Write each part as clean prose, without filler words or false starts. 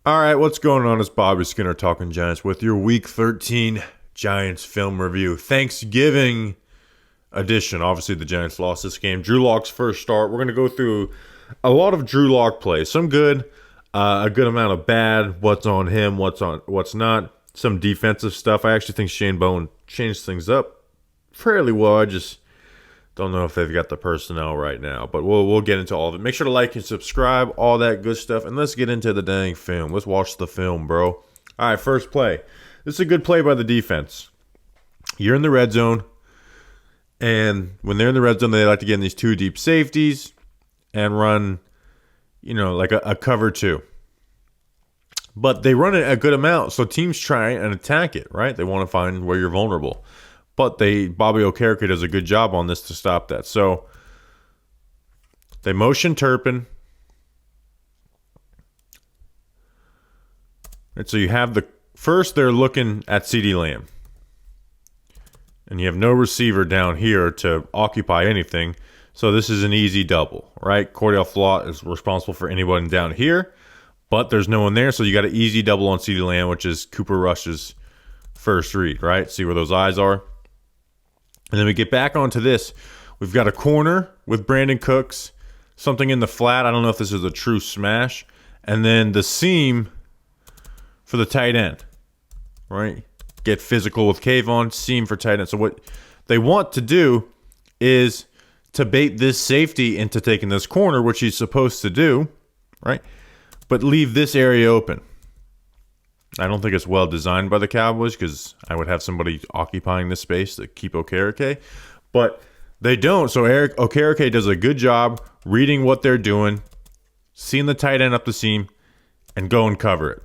All right, what's going on? It's Bobby Skinner talking Giants with your Week 13 Giants film review. Thanksgiving edition. Obviously, the Giants lost this game. Drew Lock's first start. We're going to go through a lot of Drew Lock plays. Some good, a good amount of bad. What's on him, what's not. Some defensive stuff. I actually think Shane Bowen changed things up fairly well. I just don't know if they've got the personnel right now, but we'll get into all of it. Make sure to like and subscribe, all that good stuff, and let's get into the dang film. Let's watch the film, bro. All right, first play. This is a good play by the defense. You're in the red zone, and when they're in the red zone, they like to get in these two deep safeties and run, like a cover two. But they run it a good amount, so teams try and attack it, right? They want to find where you're vulnerable. But Bobby Okereke does a good job on this to stop that. So they motion Turpin. And so you have first they're looking at CeeDee Lamb. And you have no receiver down here to occupy anything. So this is an easy double, right? Cordell Flott is responsible for anyone down here. But there's no one there, so you got an easy double on CeeDee Lamb, which is Cooper Rush's first read, right? See where those eyes are. And then we get back onto this. We've got a corner with Brandon Cooks, something in the flat. I don't know if this is a true smash. And then the seam for the tight end, right? Get physical with Kayvon, seam for tight end. So what they want to do is to bait this safety into taking this corner, which he's supposed to do, right? But leave this area open. I don't think it's well designed by the Cowboys because I would have somebody occupying this space to keep Okereke. But they don't. So Okereke does a good job reading what they're doing, seeing the tight end up the seam, and go and cover it.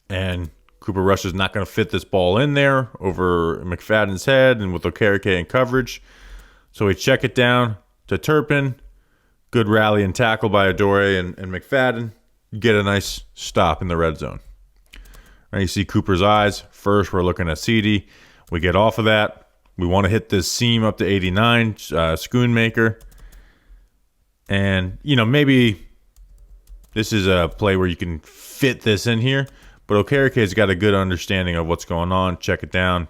And Cooper Rush is not going to fit this ball in there over McFadden's head and with Okereke in coverage. So we check it down to Turpin. Good rally and tackle by Adore and McFadden. Get a nice stop in the red zone. Now you see Cooper's eyes. First, we're looking at CeeDee. We get off of that. We want to hit this seam up to 89, Schoonmaker. And, maybe this is a play where you can fit this in here. But Okereke's got a good understanding of what's going on. Check it down.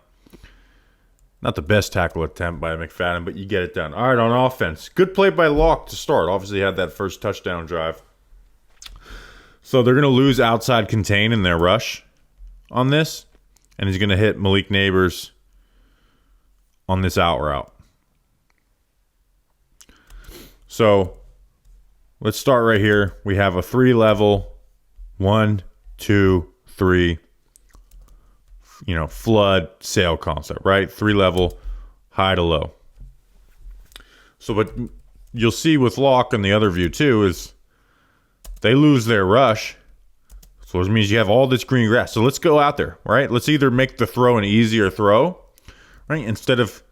Not the best tackle attempt by McFadden, but you get it done. All right, on offense. Good play by Locke to start. Obviously had that first touchdown drive. So they're going to lose outside contain in their rush on this, and he's going to hit Malik Neighbors on this out route. So let's start right here. We have a 3-level, 1, 2, 3, flood sail concept, right? 3-level, high to low. So what you'll see with Locke and the other view too is they lose their rush. So it means you have all this green grass. So let's go out there, right? Let's either make the throw an easier throw, right? Instead of,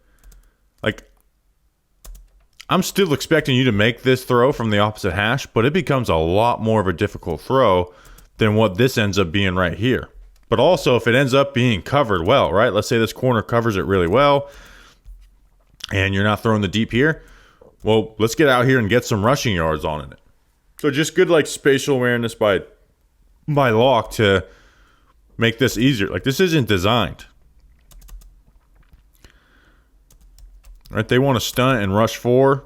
I'm still expecting you to make this throw from the opposite hash, but it becomes a lot more of a difficult throw than what this ends up being right here. But also, if it ends up being covered well, right? Let's say this corner covers it really well, and you're not throwing the deep here. Well, let's get out here and get some rushing yards on it. So just good, spatial awareness by Locke to make this easier. This isn't designed. Right? They want to stunt and rush 4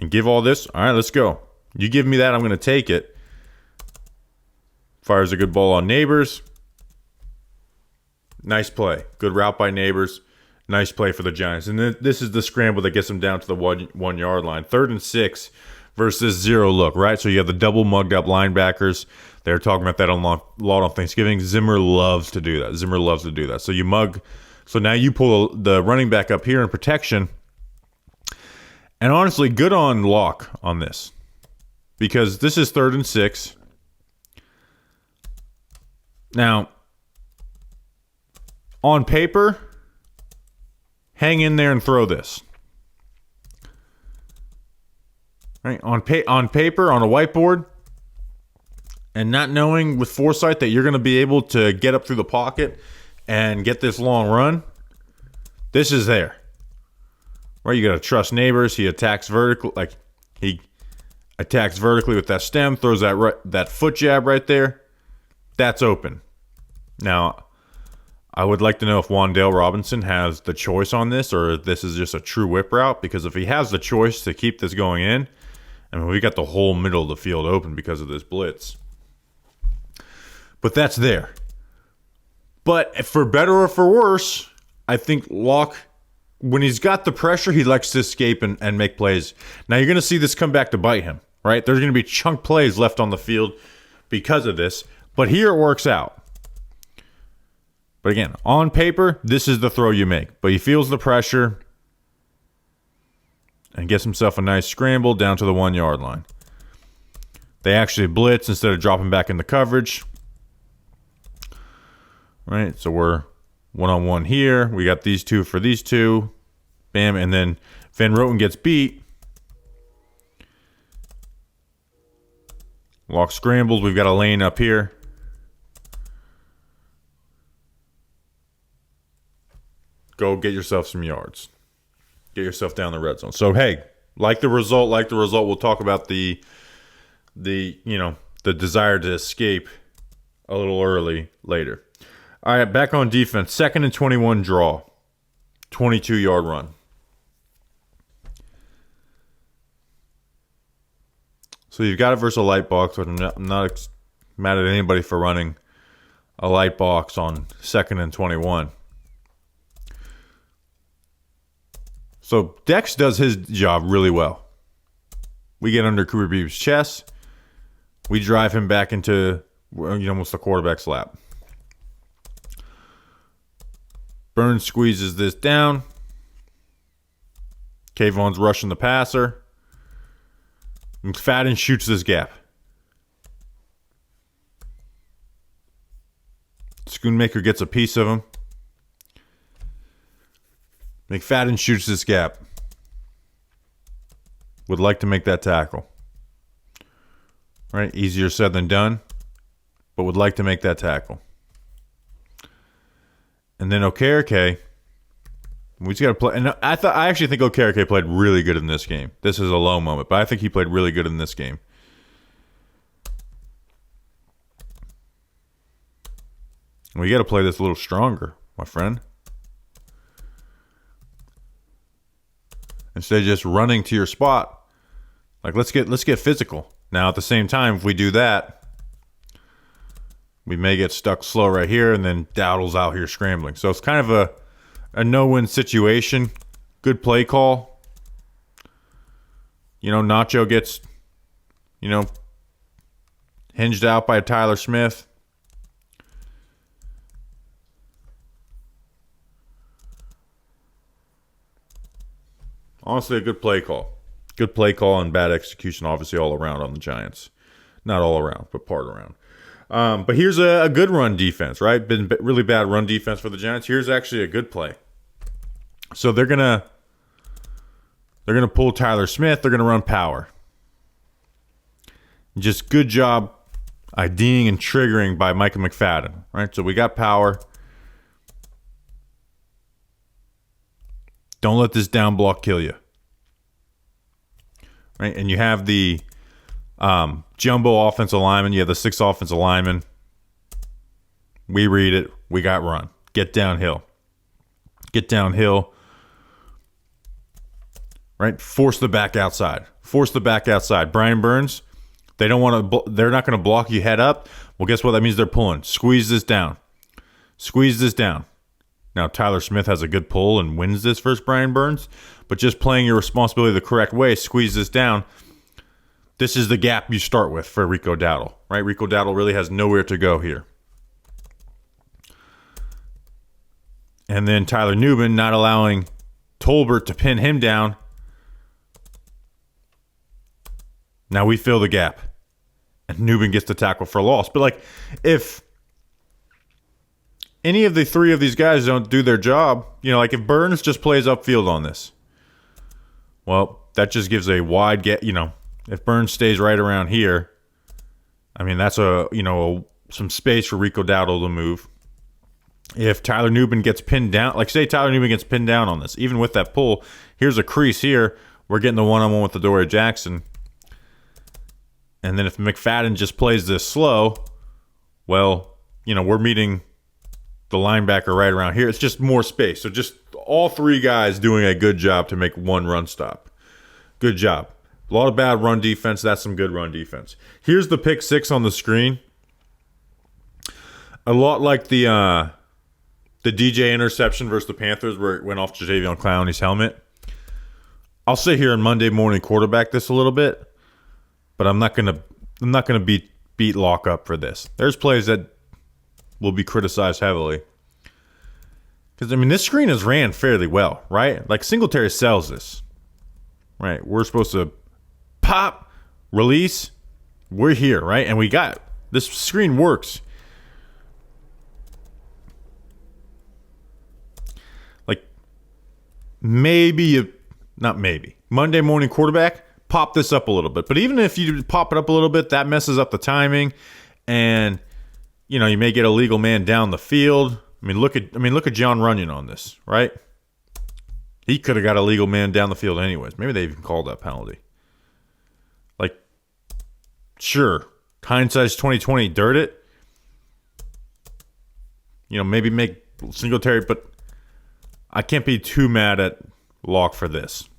and give all this. All right, let's go. You give me that, I'm going to take it. Fires a good ball on Neighbors. Nice play. Good route by Neighbors. Nice play for the Giants. And then this is the scramble that gets them down to the 1 yard line. 3rd and 6 versus 0 look, right? So you have the double mugged up linebackers. They're talking about that a lot on Thanksgiving. Zimmer loves to do that. So you mug. So now you pull the running back up here in protection. And honestly, good on Locke on this. Because this is 3rd and 6. Now, on paper, hang in there and throw this. Right? On paper, on a whiteboard, and not knowing with foresight that you're going to be able to get up through the pocket and get this long run, this is there. Right? You got to trust Neighbors. He attacks vertically, he attacks vertically with that stem, throws that foot jab right there. that's open. Now, I would like to know if Wan'Dale Robinson has the choice on this, or if this is just a true whip route, because if he has the choice to keep this going in, I mean, we got the whole middle of the field open because of this blitz. But that's there. But for better or for worse, I think Locke, when he's got the pressure, he likes to escape and make plays. Now, you're going to see this come back to bite him, right? There's going to be chunk plays left on the field because of this. But here it works out. But again, on paper, this is the throw you make. But he feels the pressure and gets himself a nice scramble down to the 1 yard line. They actually blitz instead of dropping back into coverage. Right, so we're one-on-one here. We got these two for these two. Bam, and then Van Roten gets beat. Locke scrambles. We've got a lane up here. Go get yourself some yards. Get yourself down the red zone. So, hey, like the result. We'll talk about the desire to escape a little early later. All right, back on defense. 2nd and 21 draw. 22-yard run. So you've got it versus a light box, but I'm not mad at anybody for running a light box on 2nd and 21. So Dex does his job really well. We get under Cooper Beebe's chest. We drive him back into almost the quarterback's lap. Burns squeezes this down. Kayvon's rushing the passer. McFadden shoots this gap. Schoonmaker gets a piece of him. McFadden shoots this gap. Would like to make that tackle. Right? Easier said than done, but would like to make that tackle. And then Okereke, we just got to play. And I actually think Okereke played really good in this game. This is a low moment, but I think he played really good in this game. We got to play this a little stronger, my friend. Instead of just running to your spot, like let's get physical. Now at the same time, if we do that, we may get stuck slow right here, and then Dowdle's out here scrambling. So it's kind of a no-win situation. Good play call. Nacho gets, hinged out by Tyler Smith. Honestly, a good play call. Good play call and bad execution, obviously, all around on the Giants. Not all around, but part around. But here's a good run defense, right? Been really bad run defense for the Giants. Here's actually a good play. So they're gonna pull Tyler Smith. They're gonna run power. Just good job IDing and triggering by Micah McFadden, right? So we got power. Don't let this down block kill you, right? And you have the jumbo offensive lineman. You have the 6 offensive linemen. We read it. We got run. Get downhill. Get downhill. Right? Force the back outside. Force the back outside. Brian Burns, they're not going to block you head up. Well, guess what? That means they're pulling. Squeeze this down. Squeeze this down. Now, Tyler Smith has a good pull and wins this versus Brian Burns. But just playing your responsibility the correct way, squeeze this down. This is the gap you start with for Rico Dowdle, right? Rico Dowdle really has nowhere to go here. And then Tyler Nubin not allowing Tolbert to pin him down. Now we fill the gap. And Nubin gets the tackle for loss. But, if any of the 3 of these guys don't do their job, if Burns just plays upfield on this, well, that just gives a wide gap, If Burns stays right around here, I mean, that's some space for Rico Dowdle to move. If Tyler Nubin gets pinned down, say Tyler Nubin gets pinned down on this, even with that pull, here's a crease here. We're getting the one-on-one with Adoree Jackson. And then if McFadden just plays this slow, well, we're meeting the linebacker right around here. It's just more space. So just all three guys doing a good job to make one run stop. Good job. A lot of bad run defense. That's some good run defense. Here's the pick six on the screen. A lot like the DJ interception versus the Panthers where it went off Jadeveon Clowney's helmet. I'll sit here and Monday morning quarterback this a little bit, but I'm not gonna beat lock up for this. There's plays that will be criticized heavily. Because, this screen is ran fairly well, right? Like, Singletary sells this. Right? We're supposed to pop, release. We're here, right? And we got it. This screen works. Like, not maybe. Monday morning quarterback, pop this up a little bit. But even if you pop it up a little bit, that messes up the timing. And you may get a legal man down the field. Look at John Runyon on this, right? He could have got a legal man down the field anyways. Maybe they even called that penalty. Like, sure, hindsight's 2020, dirt it. Maybe make Singletary, but I can't be too mad at Locke for this.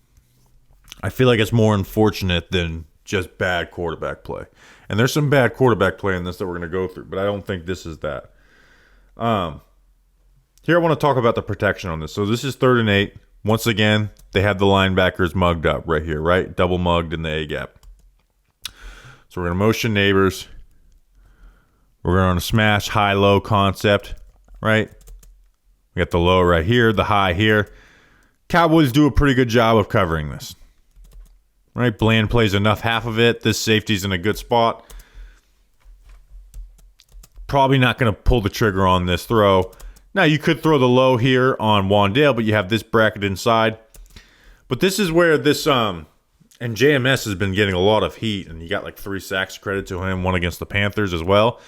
I feel like it's more unfortunate than just bad quarterback play. And there's some bad quarterback play in this that we're going to go through, but I don't think this is that. Here I want to talk about the protection on this. So this is 3rd and 8. Once again, they have the linebackers mugged up right here, right? Double mugged in the A-gap. So we're going to motion neighbors. We're going to smash high-low concept, right? We got the low right here, the high here. Cowboys do a pretty good job of covering this. Right, Bland plays enough half of it. This safety's in a good spot. Probably not going to pull the trigger on this throw. Now, you could throw the low here on Wandale, but you have this bracket inside. But this is where this, and JMS has been getting a lot of heat, and you got like 3 sacks credit to him, 1 against the Panthers as well.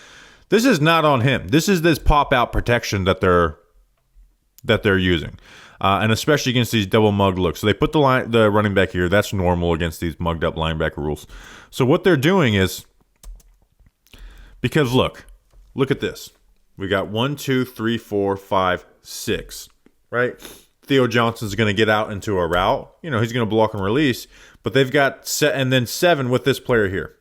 This is not on him. This is this pop-out protection that they're using. And especially against these double mug looks. So they put the running back here. That's normal against these mugged up linebacker rules. So what they're doing is, because look at this. We got 1, 2, 3, 4, 5, 6, right? Theo Johnson's going to get out into a route. He's going to block and release. But they've got and then 7 with this player here.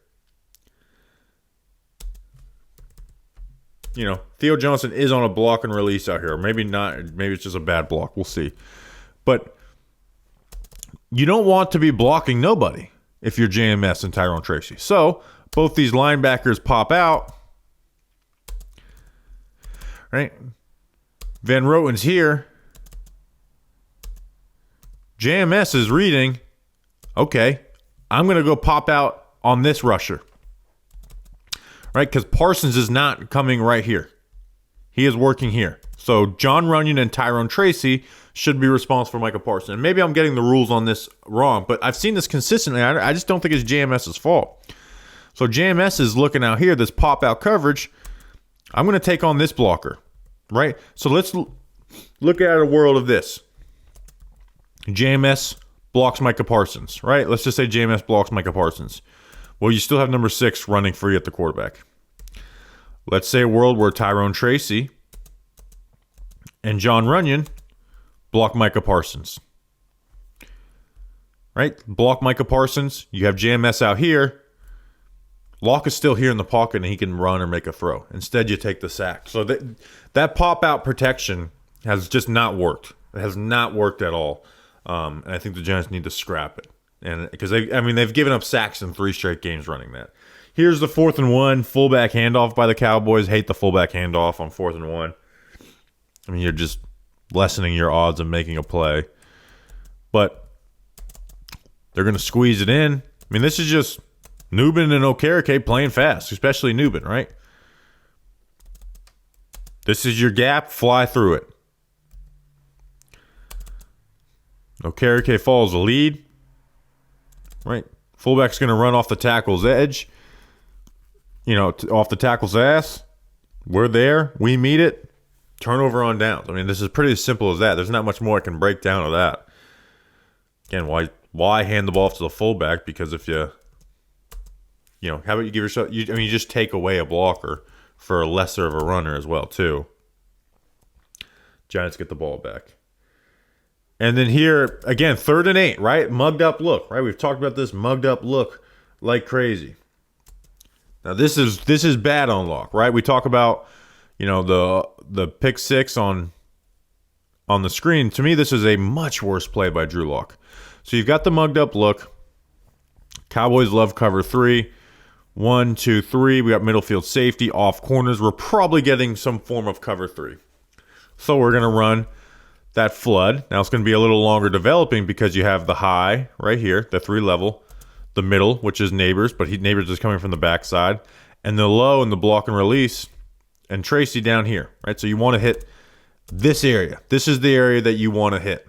Theo Johnson is on a block and release out here. Maybe not. Maybe it's just a bad block. We'll see. But you don't want to be blocking nobody if you're JMS and Tyrone Tracy. So both these linebackers pop out. Right? Van Roten's here. JMS is reading. Okay, I'm going to go pop out on this rusher. Right? Because Parsons is not coming right here. He is working here. So John Runyon and Tyrone Tracy should be responsible for Micah Parsons. And maybe I'm getting the rules on this wrong, but I've seen this consistently. I just don't think it's JMS's fault. So JMS is looking out here, this pop-out coverage. I'm going to take on this blocker, right? So let's look at a world of this. JMS blocks Micah Parsons, right? Let's just say JMS blocks Micah Parsons. Well, you still have number 6 running free at the quarterback. Let's say a world where Tyrone Tracy and John Runyon block Micah Parsons. Right? Block Micah Parsons. You have JMS out here. Locke is still here in the pocket and he can run or make a throw. Instead, you take the sack. So that pop-out protection has just not worked. It has not worked at all. And I think the Giants need to scrap it. And because they've given up sacks in 3 straight games running that. Here's the 4th and 1 fullback handoff by the Cowboys. Hate the fullback handoff on 4th and 1. You're just lessening your odds of making a play. But they're going to squeeze it in. This is just Nubin and Okereke playing fast, especially Nubin, right? This is your gap. Fly through it. Okereke follows the lead. Right? Fullback's going to run off the tackle's edge. Off the tackle's ass. We're there. We meet it. Turnover on downs. This is pretty as simple as that. There's not much more I can break down of that. Again, why hand the ball off to the fullback? Because if how about you give yourself, you just take away a blocker for a lesser of a runner as well, too. Giants get the ball back. And then here, again, 3rd and 8, right? Mugged up look, right? We've talked about this mugged up look like crazy. Now, this is bad on Lock, right? We talk about, the pick 6 on the screen. To me, this is a much worse play by Drew Lock. So you've got the mugged up look. Cowboys love cover 3. 1, 2, 3. We got middle field safety, off corners. We're probably getting some form of cover 3. So we're going to run that flood. Now it's going to be a little longer developing because you have the high right here, the 3 level, the middle, which is Neighbors, but Neighbors is coming from the backside, and the low and the block and release, and Tracy down here, right? So you want to hit this area. This is the area that you want to hit.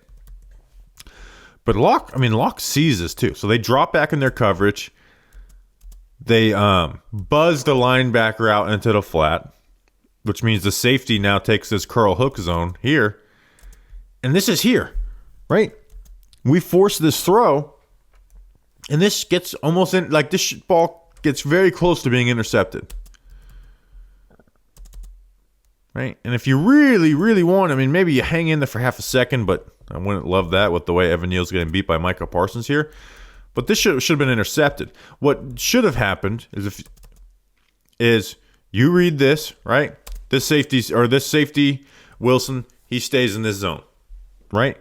But Lock sees this too. So they drop back in their coverage. They buzz the linebacker out into the flat, which means the safety now takes this curl hook zone here. And this is here, right? We force this throw, and this gets almost in, like this ball gets very close to being intercepted. Right? And if you really, really want, maybe you hang in there for half a second, but I wouldn't love that with the way Evan Neal's getting beat by Micah Parsons here. But this should have been intercepted. What should have happened is you read this, right? This safety, Wilson, he stays in this zone, right?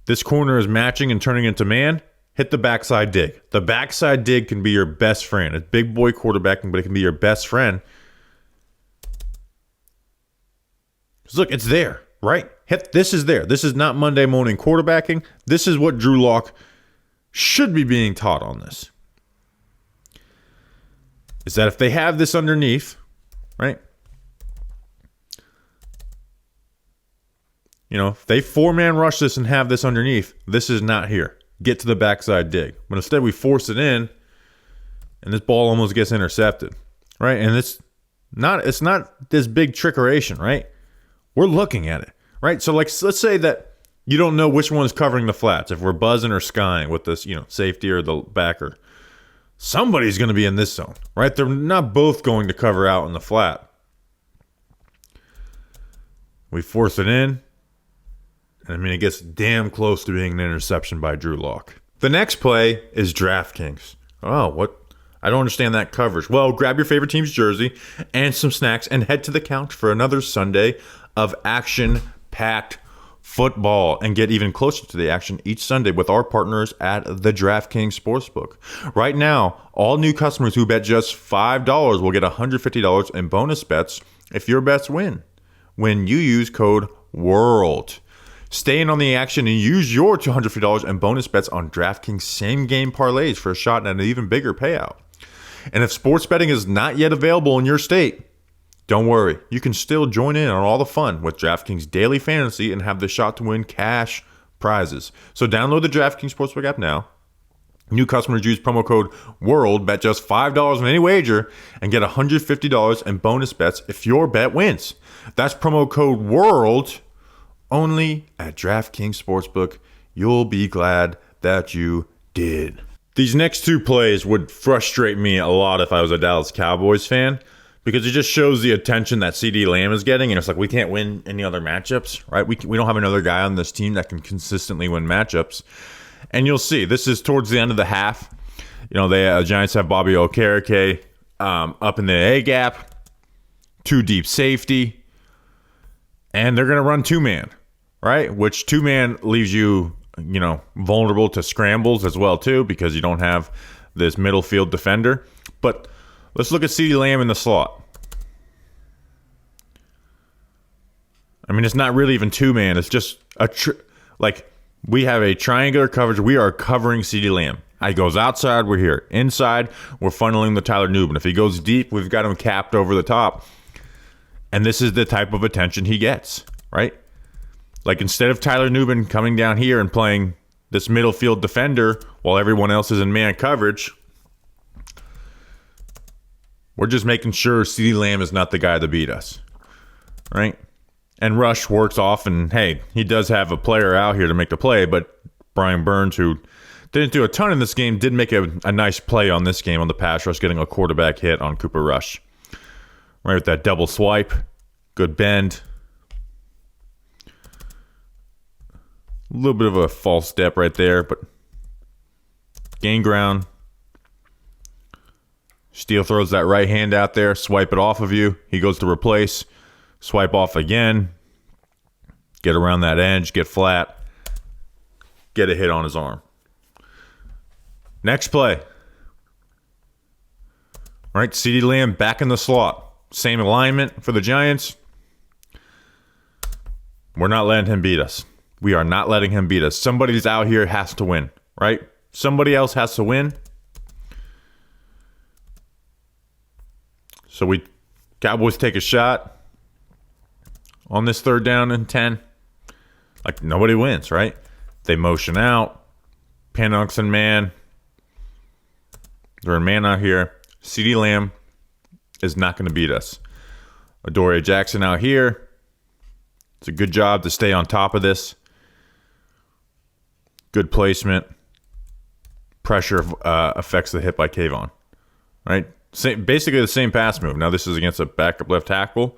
This corner is matching and turning into man. Hit the backside dig. The backside dig can be your best friend. It's big boy quarterbacking, but it can be your best friend. Look, it's there, right? This is there. This is not Monday morning quarterbacking. This is what Drew Lock should be being taught on this. Is that if they have this underneath, right? If they 4-man rush this and have this underneath, this is not here. Get to the backside dig. But instead we force it in, and this ball almost gets intercepted, right? And it's not this big trickeration, right? We're looking at it, right? So let's say that you don't know which one is covering the flats. If we're buzzing or skying with this, safety or the backer, somebody's going to be in this zone, right? They're not both going to cover out in the flat. We force it in. And it gets damn close to being an interception by Drew Lock. The next play is DraftKings. Oh, what? I don't understand that coverage. Well, grab your favorite team's jersey and some snacks and head to the couch for another Sunday of action-packed football and get even closer to the action each Sunday with our partners at the DraftKings Sportsbook. Right now, all new customers who bet just $5 will get $150 in bonus bets if your bets win when you use code WORLD. Stay in on the action and use your $250 in bonus bets on DraftKings same-game parlays for a shot at an even bigger payout. And if sports betting is not yet available in your state, don't worry. You can still join in on all the fun with DraftKings Daily Fantasy and have the shot to win cash prizes. So download the DraftKings Sportsbook app now. New customers use promo code WORLD, bet just $5 on any wager, and get $150 in bonus bets if your bet wins. That's promo code WORLD. Only at DraftKings Sportsbook. You'll be glad that you did. These next 2 plays would frustrate me a lot if I was a Dallas Cowboys fan because it just shows the attention that CeeDee Lamb is getting. And it's like we can't win any other matchups, right? We don't have another guy on this team that can consistently win matchups. And you'll see, this is towards the end of the half. The Giants have Bobby Okereke up in the A gap, 2 deep safety, and they're going to run 2-man. Right? Which 2-man leaves you, vulnerable to scrambles as well, too, because you don't have this middle field defender. But let's look at CeeDee Lamb in the slot. It's not really even 2-man. It's just we have a triangular coverage. We are covering CeeDee Lamb. He goes outside, we're here. Inside, we're funneling the Tyler Nubin. If he goes deep, we've got him capped over the top. And this is the type of attention he gets, right? Instead of Tyler Nubin coming down here and playing this middle field defender while everyone else is in man coverage, we're just making sure CeeDee Lamb is not the guy to beat us, right? And Rush works off, and hey, he does have a player out here to make the play, but Brian Burns, who Didn't do a ton in this game. Did make a nice play on this game on the pass rush, getting a quarterback hit on Cooper Rush. Right with that double swipe. Good bend. A little bit of a false step right there, but gain ground. Steele throws that right hand out there, swipe it off of you. He goes to replace, swipe off again, get around that edge, get flat, get a hit on his arm. Next play. All right, CeeDee Lamb back in the slot. Same alignment for the Giants. We're not letting him beat us. We are not letting him beat us. Somebody's out here has to win, right? Somebody else has to win. So Cowboys take a shot on this 3rd down and 10. Like, nobody wins, right? They motion out. Panux and man. They're in man out here. CeeDee Lamb is not going to beat us. Adoree Jackson out here. It's a good job to stay on top of this. Good placement. Pressure affects the hit by Kayvon. Right? Basically the same pass move. Now this is against a backup left tackle,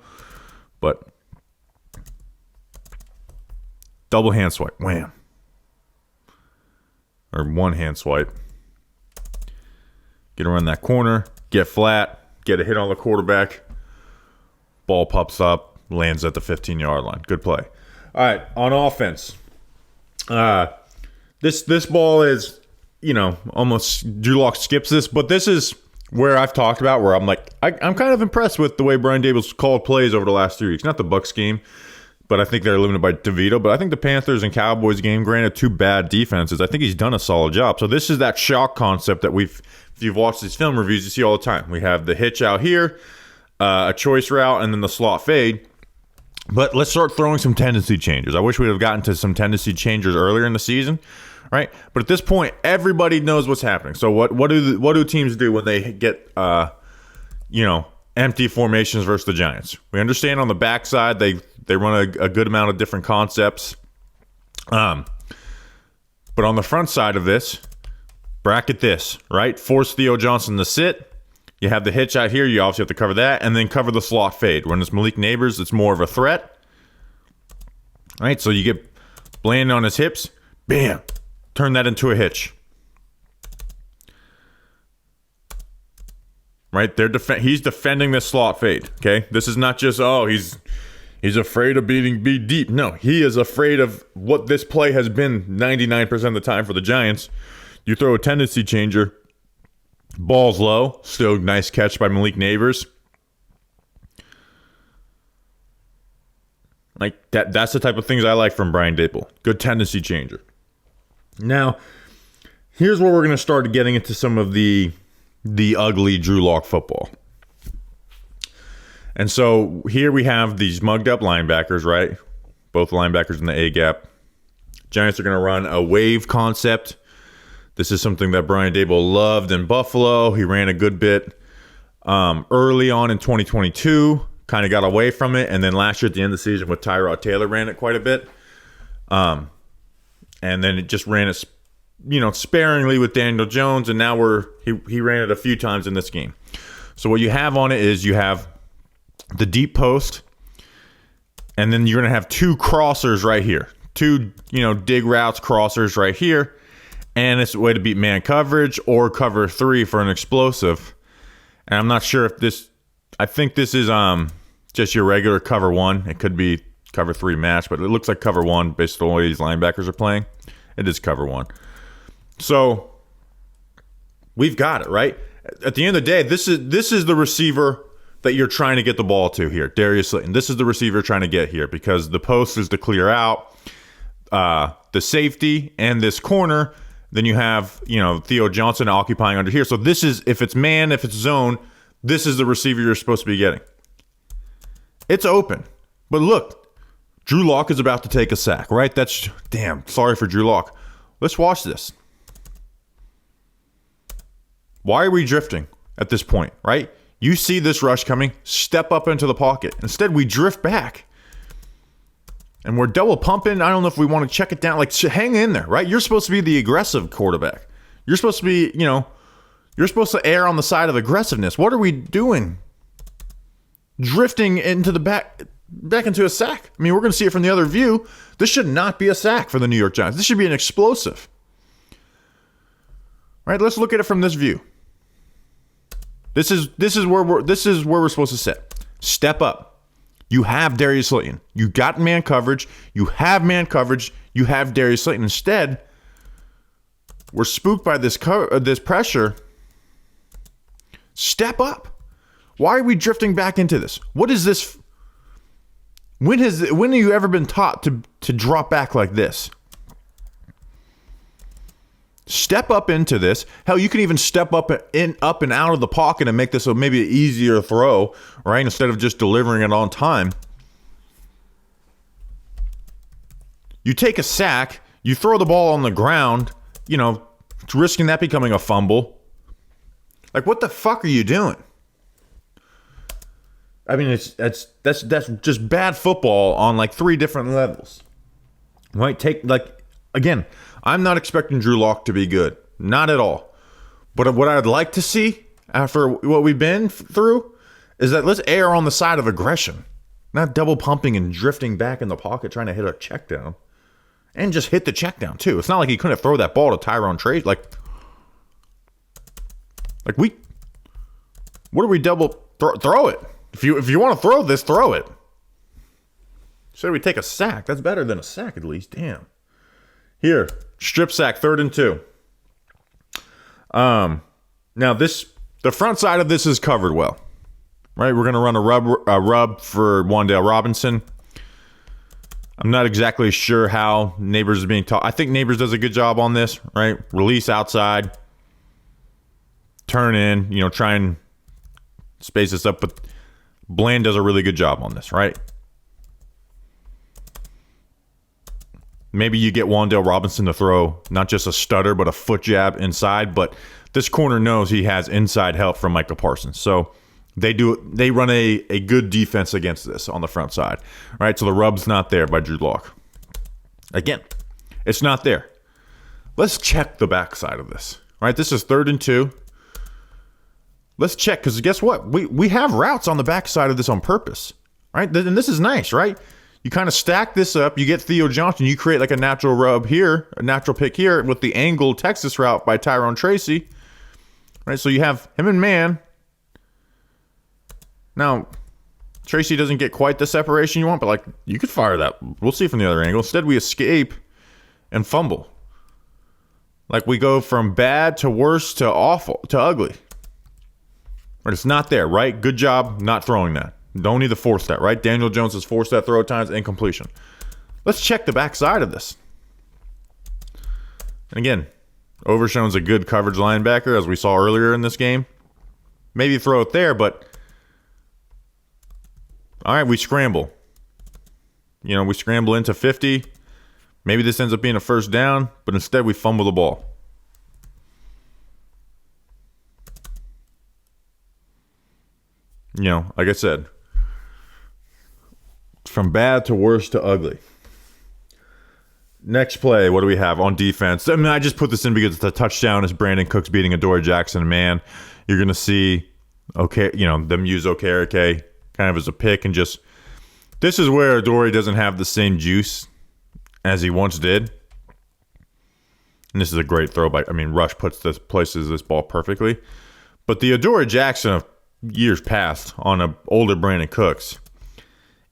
but double hand swipe. Wham. Or one hand swipe. Get around that corner. Get flat. Get a hit on the quarterback. Ball pops up. Lands at the 15-yard line. Good play. All right, on offense. This ball is, almost Drew Lock skips this, but this is where I've talked about where I'm like, I'm kind of impressed with the way Brian Daboll's called plays over the last 3 weeks. Not the Bucs game, but I think they're limited by DeVito. But I think the Panthers and Cowboys game, granted, 2 bad defenses, I think he's done a solid job. So this is that shock concept that if you've watched these film reviews, you see all the time. We have the hitch out here, a choice route, and then the slot fade. But let's start throwing some tendency changes. I wish we would have gotten to some tendency changes earlier in the season, right? But at this point, everybody knows what's happening. So what do teams do when they get empty formations versus the Giants? We understand on the backside they run a good amount of different concepts. But on the front side of this, bracket this, right? Force Theo Johnson to sit. You have the hitch out here. You obviously have to cover that. And then cover the slot fade. When it's Malik Neighbors, it's more of a threat. All right, so you get Bland on his hips. Bam. Turn that into a hitch. Right? He's defending this slot fade. Okay? This is not just, he's afraid of being beat deep. No, he is afraid of what this play has been 99% of the time for the Giants. You throw a tendency changer. Ball's low. Still nice catch by Malik Neighbors. Like that's the type of things I like from Brian Daboll. Good tendency changer. Now, here's where we're going to start getting into some of the ugly Drew Lock football. And so here we have these mugged up linebackers, right? Both linebackers in the A gap. Giants are going to run a wave concept. This is something that Brian Daboll loved in Buffalo. He ran a good bit early on in 2022. Kind of got away from it. And then last year at the end of the season with Tyrod Taylor ran it quite a bit. And then it just ran it, sparingly with Daniel Jones. And now he ran it a few times in this game. So what you have on it is you have the deep post. And then you're going to have 2 crossers right here. 2, dig routes, crossers right here. And it's a way to beat man coverage or cover 3 for an explosive. And I'm not sure if this... I think this is just your regular cover 1. It could be cover 3 match, but it looks like cover 1 based on the way these linebackers are playing. It is cover 1. So, we've got it, right? At the end of the day, this is the receiver that you're trying to get the ball to here, Darius Slayton. This is the receiver you're trying to get here because the post is to clear out the safety and this corner. Then you have, Theo Johnson occupying under here. So this is, if it's man, if it's zone, this is the receiver you're supposed to be getting. It's open. But look, Drew Lock is about to take a sack, right? Sorry for Drew Lock. Let's watch this. Why are we drifting at this point, right? You see this rush coming, step up into the pocket. Instead, we drift back. and we're double pumping. I don't know if we want to check it down. Like, hang in there, right? You're supposed to be the aggressive quarterback. You're supposed to be, you're supposed to err on the side of aggressiveness. What are we doing? Drifting into the back into a sack. I mean, we're going to see it from the other view. This should not be a sack for the New York Giants. This should be an explosive. Right? Let's look at it from this view. This is where we're supposed to sit. Step up. You have Darius Slayton. You got man coverage. You have man coverage. You have Darius Slayton. Instead, we're spooked by this pressure. Step up. Why are we drifting back into this? What is this? When have you ever been taught to drop back like this? Step up into this. Hell, you can even step up and out of the pocket and make this maybe an easier throw, right? Instead of just delivering it on time. You take a sack, you throw the ball on the ground, risking that becoming a fumble. Like, what the fuck are you doing? I mean, that's just bad football on like 3 different levels. Right? Again, I'm not expecting Drew Lock to be good. Not at all. But what I'd like to see after what we've been through is that let's err on the side of aggression. Not double pumping and drifting back in the pocket trying to hit a check down. And just hit the check down too. It's not like he couldn't throw that ball to Tyrone Trace. What are we throw it. If you want to throw this, throw it. Should we take a sack? That's better than a sack at least. Damn. Here, strip sack, 3rd and 2. Now the front side of this is covered well, right? We're gonna run a rub for Wan'Dale Robinson. I'm not exactly sure how Neighbors is being taught. I think Neighbors does a good job on this, right? Release outside, turn in, try and space this up, but Bland does a really good job on this, right? Maybe you get Wan'Dale Robinson to throw not just a stutter, but a foot jab inside. But this corner knows he has inside help from Micah Parsons. So they run a good defense against this on the front side, right? So the rub's not there by Drew Lock. Again, it's not there. Let's check the backside of this, right? This is 3rd and 2. Let's check, because guess what? We have routes on the backside of this on purpose, right? And this is nice, right? You kind of stack this up. You get Theo Johnson. You create like a natural rub here, a natural pick here with the angled Texas route by Tyrone Tracy, right? So you have him and man. Now, Tracy doesn't get quite the separation you want, but you could fire that. We'll see from the other angle. Instead, we escape and fumble. We go from bad to worse to awful to ugly. But it's not there, right? Good job not throwing that. Don't need to force that, right? Daniel Jones has forced that throw at times, incompletion. Let's check the backside of this. And again, Overshown's a good coverage linebacker, as we saw earlier in this game. Maybe throw it there, but all right, we scramble. We scramble into 50. Maybe this ends up being a first down, but instead we fumble the ball. Like I said, from bad to worse to ugly. Next play, what do we have on defense? I mean, I just put this in because the touchdown is Brandon Cooks beating Adoree Jackson. Man, you're going to see, them use Okereke kind of as a pick and just, this is where Adoree doesn't have the same juice as he once did. And this is a great throw Rush places this ball perfectly. But the Adoree Jackson of years past on an older Brandon Cooks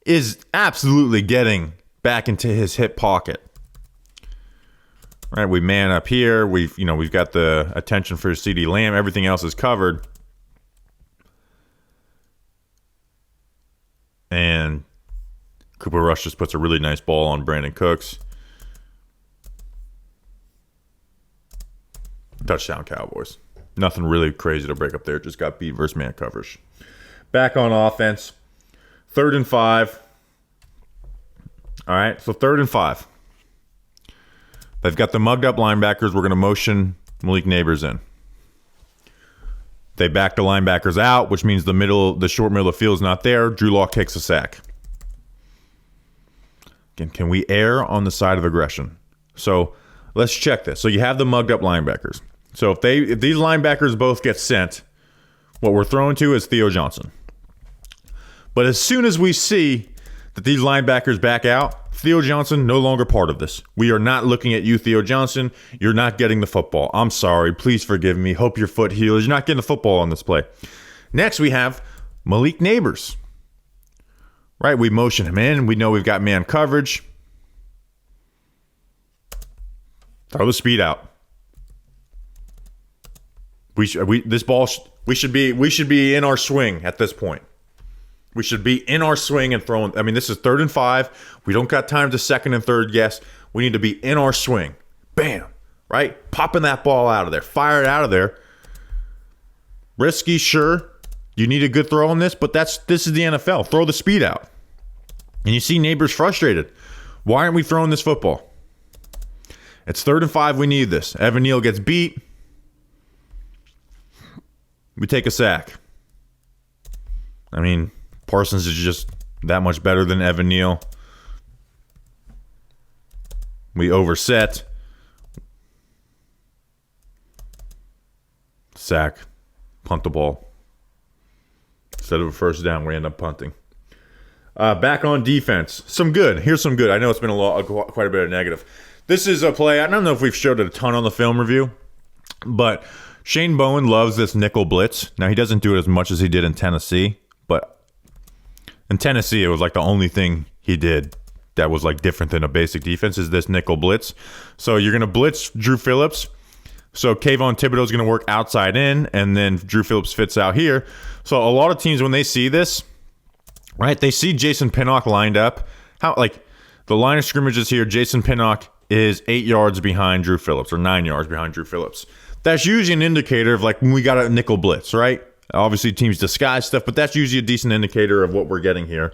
is absolutely getting back into his hip pocket. Right, we man up here. We've got the attention for CeeDee Lamb. Everything else is covered. And Cooper Rush just puts a really nice ball on Brandon Cooks. Touchdown Cowboys. Nothing really crazy to break up there. Just got beat versus man coverage. Back on offense. 3rd and 5. All right, so 3rd and 5. They've got the mugged up linebackers. We're going to motion Malik Neighbors in. They back the linebackers out, which means the short middle of the field is not there. Drew Lock takes a sack. Can we err on the side of aggression? So let's check this. So you have the mugged up linebackers. So if these linebackers both get sent, what we're throwing to is Theo Johnson. But as soon as we see that these linebackers back out, Theo Johnson no longer part of this. We are not looking at you, Theo Johnson. You're not getting the football. I'm sorry. Please forgive me. Hope your foot heals. You're not getting the football on this play. Next, we have Malik Neighbors. Right? We motion him in. We know we've got man coverage. Throw the speed out. We should be in our swing at this point. We should be in our swing and throwing. I mean, this is 3rd and 5. We don't got time to 2nd and 3rd guess. We need to be in our swing. Bam. Right? Popping that ball out of there. Fire it out of there. Risky, sure. You need a good throw on this, but this is the NFL. Throw the speed out. And you see Neighbors frustrated. Why aren't we throwing this football? It's 3rd and 5. We need this. Evan Neal gets beat. We take a sack. I mean, Parsons is just that much better than Evan Neal. We overset. Sack. Punt the ball. Instead of a first down, we end up punting. Back on defense. Some good. Here's some good. I know it's been quite a bit of negative. This is a play. I don't know if we've showed it a ton on the film review, but Shane Bowen loves this nickel blitz. Now, he doesn't do it as much as he did in Tennessee, but in Tennessee, it was like the only thing he did that was like different than a basic defense is this nickel blitz. So you're going to blitz Drew Phillips. So Kayvon Thibodeau is going to work outside in, and then Drew Phillips fits out here. So a lot of teams, when they see this, right, they see Jason Pinnock lined up. The line of scrimmage is here. Jason Pinnock is 8 yards behind Drew Phillips or 9 yards behind Drew Phillips. That's usually an indicator of like when we got a nickel blitz, right? Obviously, teams disguise stuff, but that's usually a decent indicator of what we're getting here.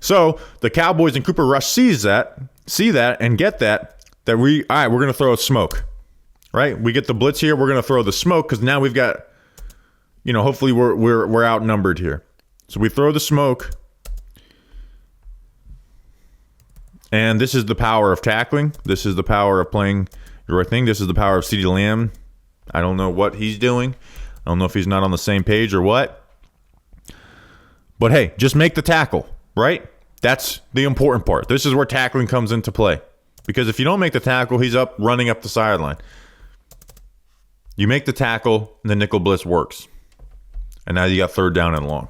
So the Cowboys and Cooper Rush see that, and get that we're going to throw a smoke, right? We get the blitz here. We're going to throw the smoke because now we've got, hopefully we're outnumbered here. So we throw the smoke. And this is the power of tackling. This is the power of playing your right thing. This is the power of CeeDee Lamb. I don't know what he's doing. I don't know if he's not on the same page or what. But hey, just make the tackle, right? That's the important part. This is where tackling comes into play. Because if you don't make the tackle, he's running up the sideline. You make the tackle, and the nickel blitz works. And now you got 3rd down and long.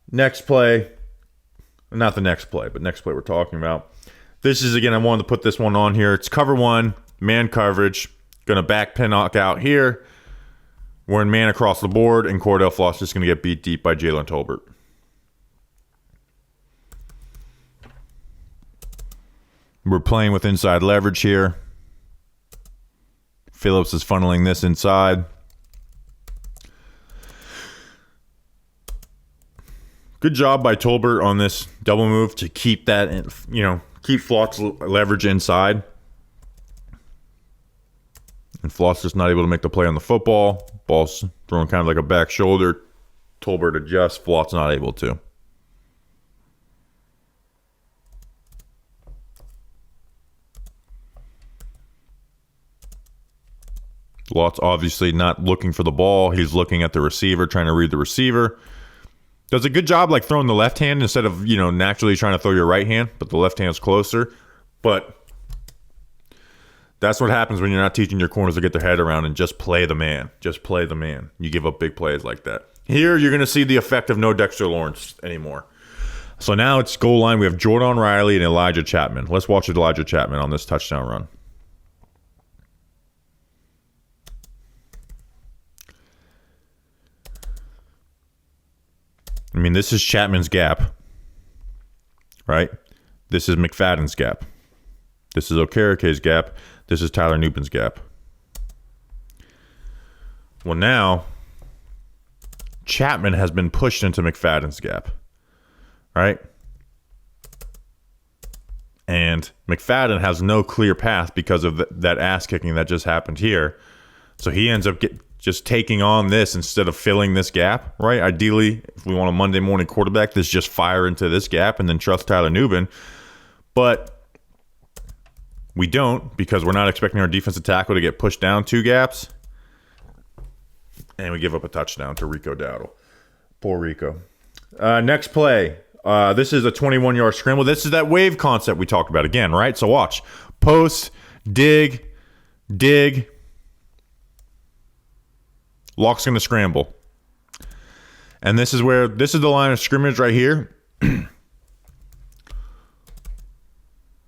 Next play. Not the next play, but next play we're talking about. This is, again, I wanted to put this one on here. It's cover 1, man coverage. Going to back Pinnock out here. We're in man across the board, and Cordell Floss is going to get beat deep by Jalen Tolbert. We're playing with inside leverage here. Phillips is funneling this inside. Good job by Tolbert on this double move to keep that, keep Floss leverage inside. And Floss just not able to make the play on the football. Ball's thrown kind of like a back shoulder. Tolbert adjusts. Floss not able to. Floss obviously not looking for the ball. He's looking at the receiver, trying to read the receiver. Does a good job like throwing the left hand instead of, naturally trying to throw your right hand, but the left hand's closer. But that's what happens when you're not teaching your corners to get their head around and just play the man. Just play the man. You give up big plays like that. Here, you're going to see the effect of no Dexter Lawrence anymore. So now it's goal line. We have Jordan Riley and Elijah Chapman. Let's watch Elijah Chapman on this touchdown run. I mean, this is Chapman's gap, right? This is McFadden's gap. This is Okereke's gap. This is Tyler Nubin's gap. Well, now, Chapman has been pushed into McFadden's gap, right? And McFadden has no clear path because of that ass kicking that just happened here. So he ends up just taking on this instead of filling this gap, right? Ideally, if we want a Monday morning quarterback, this just fire into this gap and then trust Tyler Nubin. But we don't, because we're not expecting our defensive tackle to get pushed down 2 gaps. And we give up a touchdown to Rico Dowdle. Poor Rico. Next play. This is a 21-yard scramble. This is that wave concept we talked about again, right? So watch. Post, dig. Lock's going to scramble. And this is the line of scrimmage right here.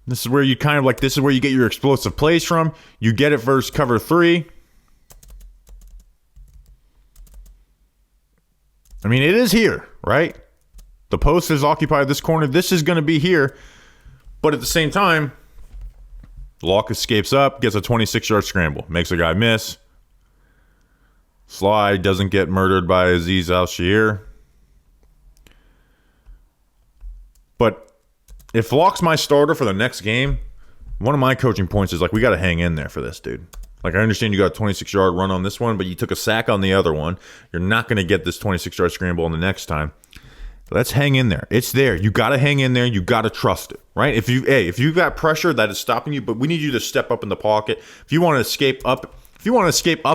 This is where you this is where you get your explosive plays from. You get it versus cover 3. I mean, it is here, right? The post is occupied this corner. This is going to be here. But at the same time, Lock escapes up, gets a 26-yard scramble. Makes a guy miss. Slide, doesn't get murdered by Azeez Al-Shaair. But if Lock's my starter for the next game, one of my coaching points is we got to hang in there for this, dude. I understand you got a 26-yard run on this one, but you took a sack on the other one. You're not going to get this 26-yard scramble on the next time. Let's hang in there. It's there. You got to hang in there. You got to trust it, right? If you've got pressure that is stopping you, but we need you to step up in the pocket. If you want to escape up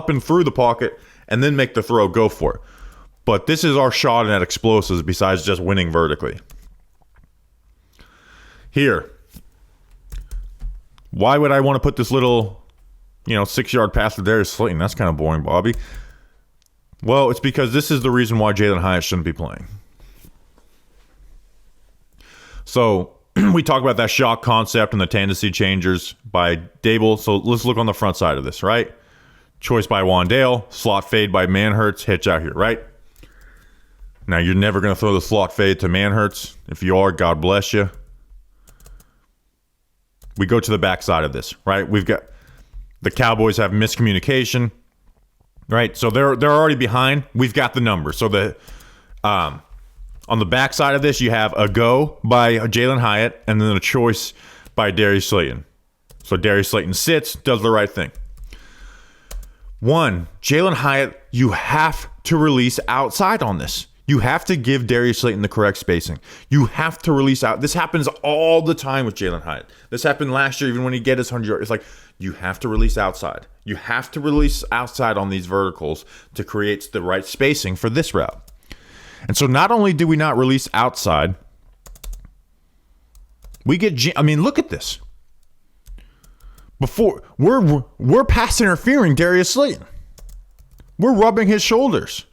and through the pocket and then make the throw, go for it. But this is our shot at explosives besides just winning vertically. Here. Why would I want to put this little 6-yard pass to Darius Slayton? That's kind of boring, Bobby. Well, it's because this is the reason why Jalin Hyatt shouldn't be playing. So we talk about that shock concept and the tendency changers by Dable. So let's look on the front side of this, right? Choice by Wandale, slot fade by Manhertz, hitch out here, right? Now, you're never going to throw the slot fade to Manhertz. If you are, God bless you. We go to the backside of this, right? We've got the Cowboys have miscommunication, right? So they're already behind. We've got the number. So on the backside of this, you have a go by Jalin Hyatt and then a choice by Darius Slayton. So Darius Slayton sits, does the right thing. 1, Jalin Hyatt, you have to release outside on this. You have to give Darius Slayton the correct spacing. You have to release out. This happens all the time with Jalin Hyatt. This happened last year, even when he get his 100 yards. It's you have to release outside. You have to release outside on these verticals to create the right spacing for this route. And so not only do we not release outside, we get, look at this. Before we're pass interfering Darius Slayton. We're rubbing his shoulders.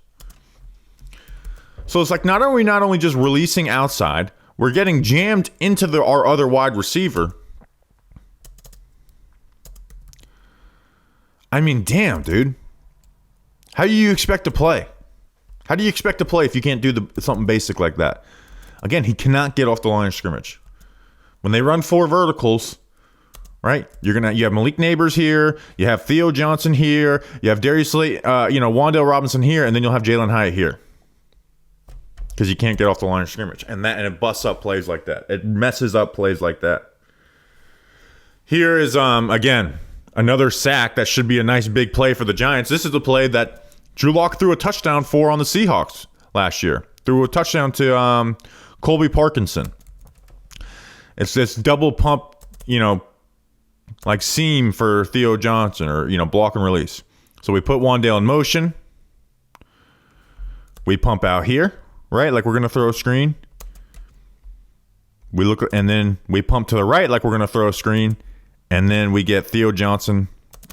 So it's not only just releasing outside, we're getting jammed into our other wide receiver. Damn, dude. How do you expect to play? How do you expect to play if you can't do something basic like that? Again, he cannot get off the line of scrimmage. When they run 4 verticals, right? You have Malik Neighbors here, you have Theo Johnson here, you have Darius Slayton, Wandale Robinson here, and then you'll have Jalin Hyatt here. Because you can't get off the line of scrimmage. And it busts up plays like that. It messes up plays like that. Here is, again, another sack that should be a nice big play for the Giants. This is the play that Drew Lock threw a touchdown for on the Seahawks last year. Threw a touchdown to Colby Parkinson. It's this double pump, seam for Theo Johnson or, block and release. So we put Wandale in motion. We pump out here, right? We're going to throw a screen. We look, and then we pump to the right like we're going to throw a screen. And then we get Theo Johnson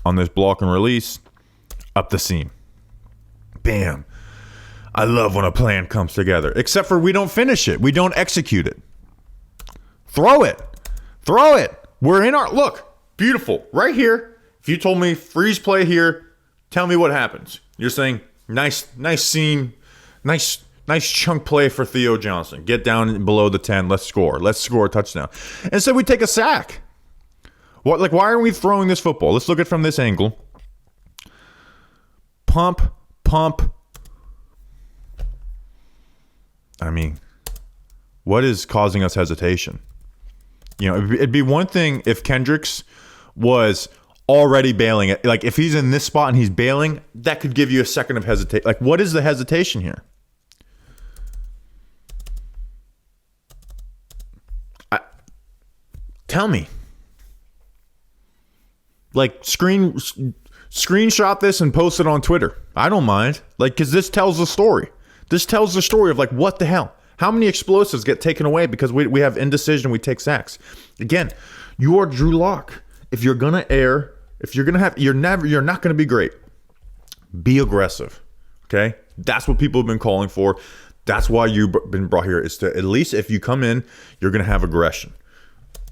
on this block and release up the seam. Bam. I love when a plan comes together. Except for we don't finish it. We don't execute it. Throw it. We're in our... Look, beautiful. Right here. If you told me freeze play here, tell me what happens. You're saying nice seam, nice chunk play for Theo Johnson. Get down below the 10. Let's score. Let's score a touchdown. And so we take a sack. What? Why are we throwing this football? Let's look at it from this angle. Pump. What is causing us hesitation? It'd be one thing if Kendricks was already bailing it. Like, if he's in this spot and he's bailing, that could give you a second of hesitation. Like, what is the hesitation here? Tell me. Like, screenshot this and post it on Twitter. I don't mind. Like, because this tells the story. This tells the story of, like, what the hell? How many explosives get taken away because we have indecision, we take sacks? Again, you are Drew Lock. If you're gonna err, if you're gonna have, you're not gonna be great. Be aggressive. Okay? That's what people have been calling for. That's why you've been brought here, is to, at least if you come in, you're gonna have aggression.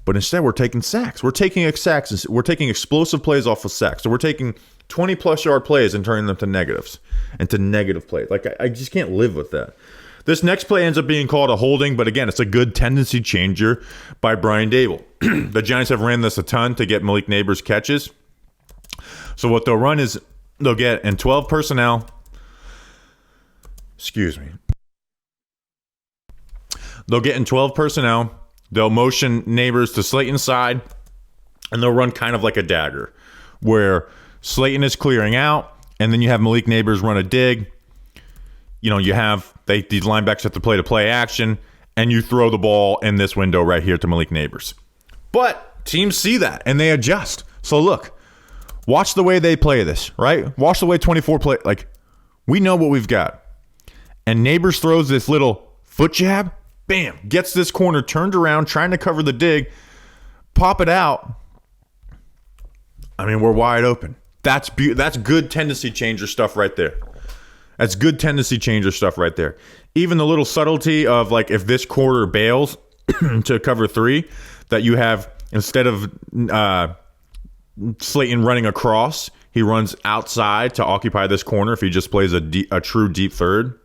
But instead, we're taking sacks. We're taking sacks. We're taking explosive plays off of sacks. So we're taking 20-plus yard plays and turning them to negatives and to negative plays. Like, I just can't live with that. This next play ends up being called a holding, but again, it's a good tendency changer by Brian Dable. The Giants have ran this a ton to get Malik Neighbors catches. So what they'll run is they'll get in 12 personnel. Excuse me. They'll get in 12 personnel. They'll motion Neighbors to Slayton's side, and they'll run kind of like a dagger, where Slayton is clearing out, and then you have Malik Neighbors run a dig. You know, you have these linebackers have to play action, and you throw the ball in this window right here to Malik Neighbors. But teams see that, and they adjust. So look, watch the way they play this, right? Watch the way 24 play. Like, we know what we've got. And Neighbors throws this little foot jab. Bam, gets this corner turned around, trying to cover the dig, pop it out. I mean, we're wide open. That's good tendency changer stuff right there. That's good tendency changer stuff right there. Even the little subtlety of, like, if this quarter bails to cover 3, that you have, instead of Slayton running across, he runs outside to occupy this corner if he just plays a true deep third.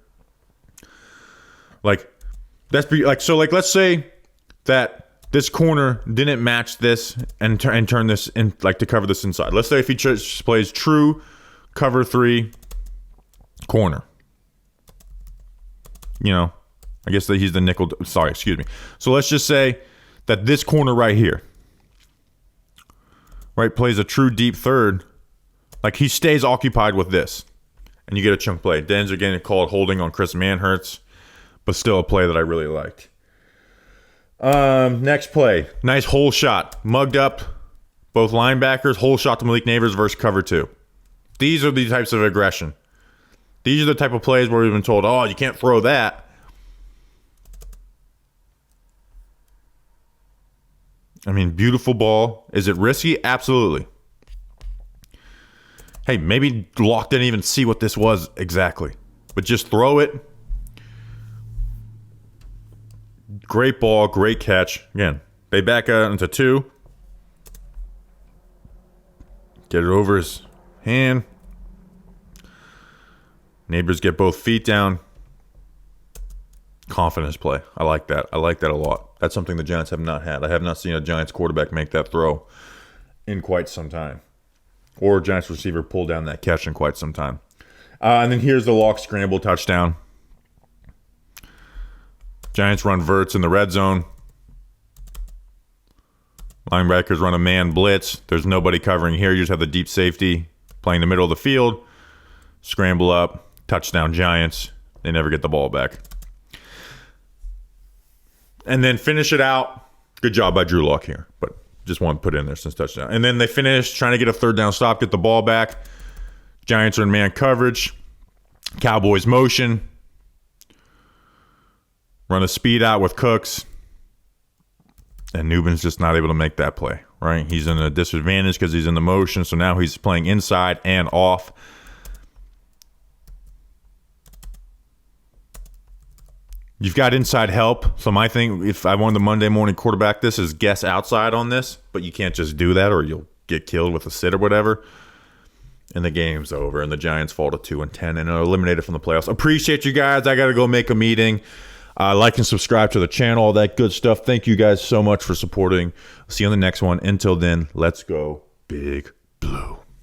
Like, so let's say that this corner didn't match this and turn this in, like, to cover this inside. Let's say if he just plays true cover 3 corner. You know, I guess that he's the nickel. Sorry, excuse me. So let's just say that this corner right here, right, plays a true deep third. Like, he stays occupied with this, and you get a chunk play. Dens are getting called holding on Chris Manhertz, but still a play that I really liked. Next play, nice hole shot, mugged up both linebackers, hole shot to Malik Neighbors versus cover 2. These are the types of aggression. These are the type of plays where we've been told, oh, you can't throw that. I mean, beautiful ball. Is it risky? Absolutely. Hey, maybe Locke didn't even see what this was exactly, but just throw it. Great ball, great catch. Again, they back out into 2. Get it over his hand. Neighbors get both feet down. Confidence play. I like that. I like that a lot. That's something the Giants have not had. I have not seen a Giants quarterback make that throw in quite some time, or a Giants receiver pull down that catch in quite some time. And then here's the Locke scramble touchdown. Giants run verts in the red zone. Linebackers run a man blitz. There's nobody covering here. You just have the deep safety playing the middle of the field. Scramble up. Touchdown Giants. They never get the ball back. And then finish it out. Good job by Drew Lock here, but just want to put it in there since touchdown. And then they finish trying to get a third down stop, get the ball back. Giants are in man coverage. Cowboys motion. Run a speed out with Cooks. And Nubin's just not able to make that play, right? He's in a disadvantage because he's in the motion, so now he's playing inside and off. You've got inside help. So my thing, if I wanted the Monday morning quarterback, this is guess outside on this, but you can't just do that or you'll get killed with a sit or whatever. And the game's over, and the Giants fall to 2-10 and are eliminated from the playoffs. Appreciate you guys. I got to go make a meeting. Like and subscribe to the channel, all that good stuff. Thank you guys so much for supporting. See you on the next one. Until then, let's go Big Blue.